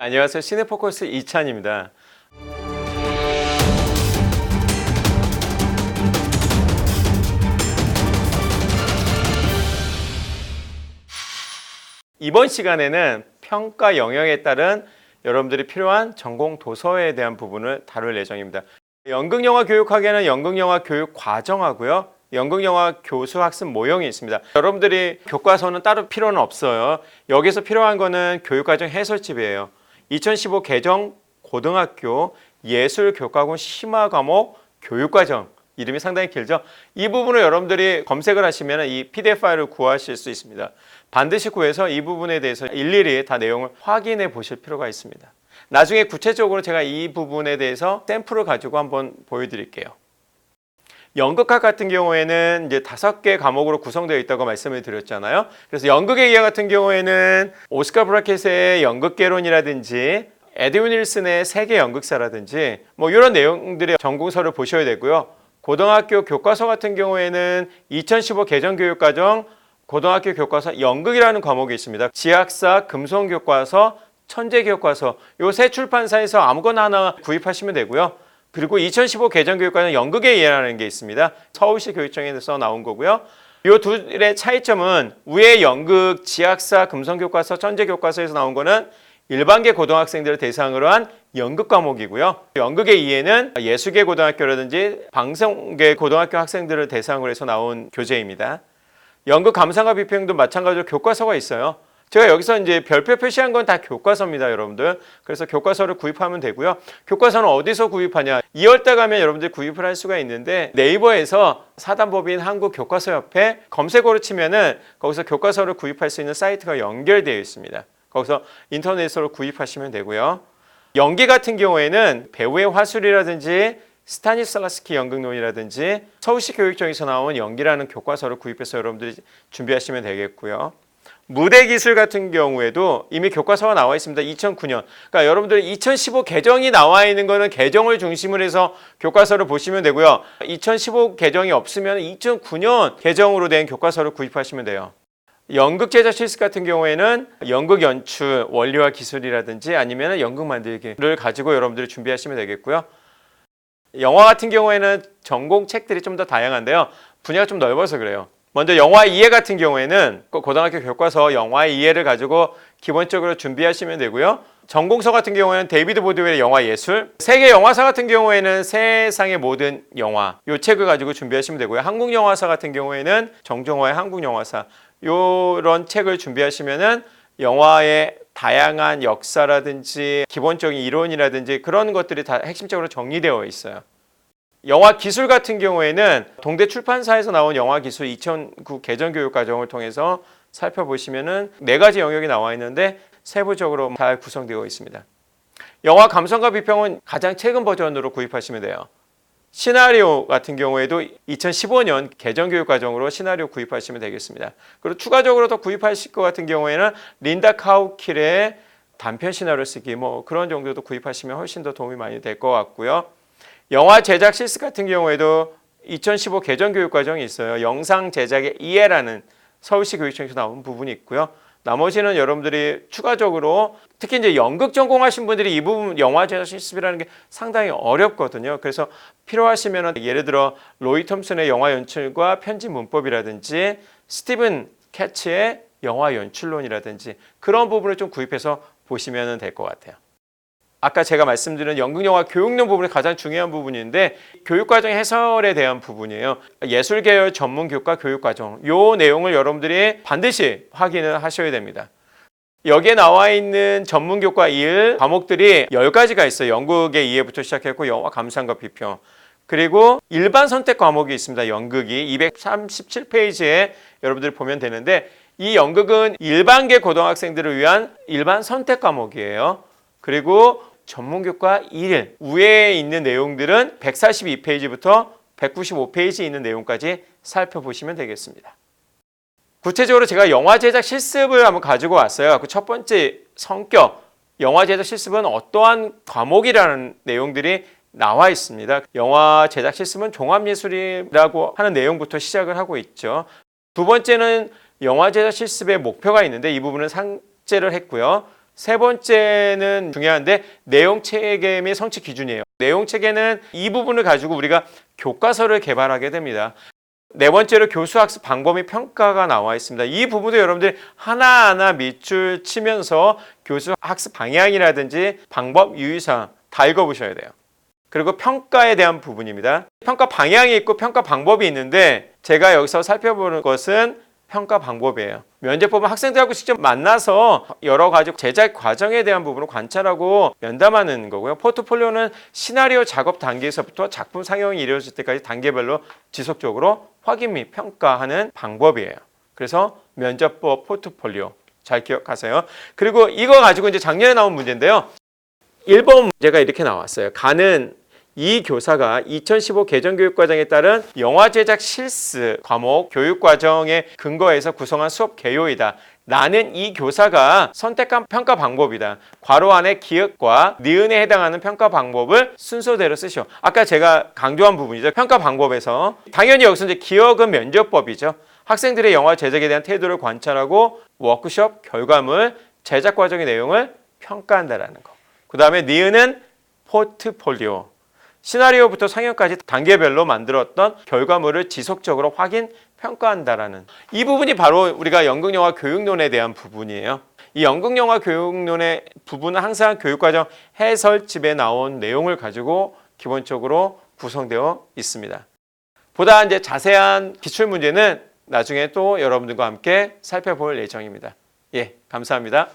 안녕하세요. 시네포커스 이찬입니다. 이번 시간에는 평가 영역에 따른 여러분들이 필요한 전공 도서에 대한 부분을 다룰 예정입니다. 연극영화 교육학에는 연극영화 교육 과정하고요. 연극영화 교수 학습 모형이 있습니다. 여러분들이 교과서는 따로 필요는 없어요. 여기서 필요한 거는 교육과정 해설집이에요. 2015 개정 고등학교 예술교과군 심화 과목 교육과정, 이름이 상당히 길죠. 이 부분을 여러분들이 검색을 하시면 이 PDF 파일을 구하실 수 있습니다. 반드시 구해서 이 부분에 대해서 일일이 다 내용을 확인해 보실 필요가 있습니다. 나중에 구체적으로 제가 이 부분에 대해서 샘플을 가지고 한번 보여드릴게요. 연극학 같은 경우에는 이제 5개 과목으로 구성되어 있다고 말씀을 드렸잖아요. 그래서 연극의 기하 같은 경우에는 오스카 브라켓의 연극개론이라든지 에드윈 윌슨의 세계 연극사라든지 뭐 이런 내용들의 전공서를 보셔야 되고요. 고등학교 교과서 같은 경우에는 2015 개정교육과정 고등학교 교과서 연극이라는 과목이 있습니다. 지학사, 금성교과서, 천재교과서 이 세 출판사에서 아무거나 하나 구입하시면 되고요. 그리고 2015 개정교육과정 연극의 이해라는 게 있습니다. 서울시 교육청에서 나온 거고요. 이 둘의 차이점은 위에 연극, 지학사, 금성교과서, 천재교과서에서 나온 거는 일반계 고등학생들을 대상으로 한 연극 과목이고요. 연극의 이해는 예술계 고등학교라든지 방송계 고등학교 학생들을 대상으로 해서 나온 교재입니다. 연극 감상과 비평도 마찬가지로 교과서가 있어요. 제가 여기서 이제 별표 표시한 건 다 교과서입니다, 여러분들. 그래서 교과서를 구입하면 되고요. 교과서는 어디서 구입하냐? 2월달 가면 여러분들 구입을 할 수가 있는데 네이버에서 사단법인 한국교과서협회 검색어로 치면은 거기서 교과서를 구입할 수 있는 사이트가 연결되어 있습니다. 거기서 인터넷으로 구입하시면 되고요. 연기 같은 경우에는 배우의 화술이라든지 스타니슬라스키 연극론이라든지 서울시 교육청에서 나온 연기라는 교과서를 구입해서 여러분들이 준비하시면 되겠고요. 무대 기술 같은 경우에도 이미 교과서가 나와 있습니다. 2009년. 그러니까 여러분들 2015 개정이 나와 있는 거는 개정을 중심으로 해서 교과서를 보시면 되고요. 2015 개정이 없으면 2009년 개정으로 된 교과서를 구입하시면 돼요. 연극 제작 실습 같은 경우에는 연극 연출, 원리와 기술이라든지 아니면 연극 만들기를 가지고 여러분들이 준비하시면 되겠고요. 영화 같은 경우에는 전공 책들이 좀 더 다양한데요. 분야가 좀 넓어서 그래요. 먼저 영화 이해 같은 경우에는 고등학교 교과서 영화 이해를 가지고 기본적으로 준비하시면 되고요. 전공서 같은 경우에는 데이비드 보드웰의 영화 예술, 세계 영화사 같은 경우에는 세상의 모든 영화 이 책을 가지고 준비하시면 되고요. 한국 영화사 같은 경우에는 정종화의 한국 영화사 이런 책을 준비하시면은 영화의 다양한 역사라든지 기본적인 이론이라든지 그런 것들이 다 핵심적으로 정리되어 있어요. 영화 기술 같은 경우에는 동대 출판사에서 나온 영화 기술 2009 개정교육과정을 통해서 살펴보시면은 4가지 영역이 나와 있는데 세부적으로 잘 구성되어 있습니다. 영화 감성과 비평은 가장 최근 버전으로 구입하시면 돼요. 시나리오 같은 경우에도 2015년 개정교육과정으로 시나리오 구입하시면 되겠습니다. 그리고 추가적으로 더 구입하실 것 같은 경우에는 린다 카우킬의 단편 시나리오 쓰기 뭐 그런 정도도 구입하시면 훨씬 더 도움이 많이 될 것 같고요. 영화 제작 실습 같은 경우에도 2015 개정교육과정이 있어요. 영상 제작의 이해라는 서울시 교육청에서 나온 부분이 있고요. 나머지는 여러분들이 추가적으로 특히 이제 연극 전공하신 분들이 이 부분 영화 제작 실습이라는 게 상당히 어렵거든요. 그래서 필요하시면 예를 들어 로이 톰슨의 영화 연출과 편집 문법이라든지 스티븐 캐치의 영화 연출론이라든지 그런 부분을 좀 구입해서 보시면 될 것 같아요. 아까 제가 말씀드린 연극영화 교육론 부분이 가장 중요한 부분인데 교육과정 해설에 대한 부분이에요. 예술계열 전문교과 교육과정 이 내용을 여러분들이 반드시 확인을 하셔야 됩니다. 여기에 나와 있는 전문교과 1 과목들이 10가지가 있어요. 연극의 이해부터 시작했고 영화 감상과 비평 그리고 일반 선택 과목이 있습니다. 연극이 237페이지에 여러분들이 보면 되는데 이 연극은 일반계 고등학생들을 위한 일반 선택 과목이에요. 그리고 전문교과 1 위에 있는 내용들은 142페이지부터 195페이지 있는 내용까지 살펴보시면 되겠습니다. 구체적으로 제가 영화 제작 실습을 한번 가지고 왔어요. 그 첫 번째 성격, 영화 제작 실습은 어떠한 과목이라는 내용들이 나와 있습니다. 영화 제작 실습은 종합예술이라고 하는 내용부터 시작을 하고 있죠. 두 번째는 영화 제작 실습의 목표가 있는데 이 부분은 삭제를 했고요. 세 번째는 중요한데 내용 체계 및 성취 기준이에요. 내용 체계는 이 부분을 가지고 우리가 교과서를 개발하게 됩니다. 네 번째로 교수 학습 방법 및 평가가 나와 있습니다. 이 부분도 여러분들이 하나하나 밑줄 치면서 교수 학습 방향이라든지 방법, 유의사항 다 읽어보셔야 돼요. 그리고 평가에 대한 부분입니다. 평가 방향이 있고 평가 방법이 있는데 제가 여기서 살펴보는 것은 평가 방법이에요. 면접 보면 학생들하고 직접 만나서 여러 가지 제작 과정에 대한 부분을 관찰하고 면담하는 거고요. 포트폴리오는 시나리오 작업 단계에서부터 작품 상영이 이루어질 때까지 단계별로 지속적으로 확인 및 평가하는 방법이에요. 그래서 면접법 포트폴리오 잘 기억하세요. 그리고 이거 가지고 이제 작년에 나온 문제인데요. 1번 문제가 이렇게 나왔어요. 가는 이 교사가 2015 개정교육과정에 따른 영화 제작 실습 과목 교육과정에 근거해서 구성한 수업 개요이다. 나는 이 교사가 선택한 평가 방법이다. 괄호 안에 기억과 니은에 해당하는 평가 방법을 순서대로 쓰시오. 아까 제가 강조한 부분이죠. 평가 방법에서 당연히 여기서 이제 기억은 면접법이죠. 학생들의 영화 제작에 대한 태도를 관찰하고 워크숍 결과물, 제작 과정의 내용을 평가한다라는 거. 그 다음에 니은은 포트폴리오. 시나리오부터 상영까지 단계별로 만들었던 결과물을 지속적으로 확인, 평가한다라는 이 부분이 바로 우리가 연극영화 교육론에 대한 부분이에요. 이 연극영화 교육론의 부분은 항상 교육과정 해설집에 나온 내용을 가지고 기본적으로 구성되어 있습니다. 보다 이제 자세한 기출문제는 나중에 또 여러분들과 함께 살펴볼 예정입니다. 예, 감사합니다.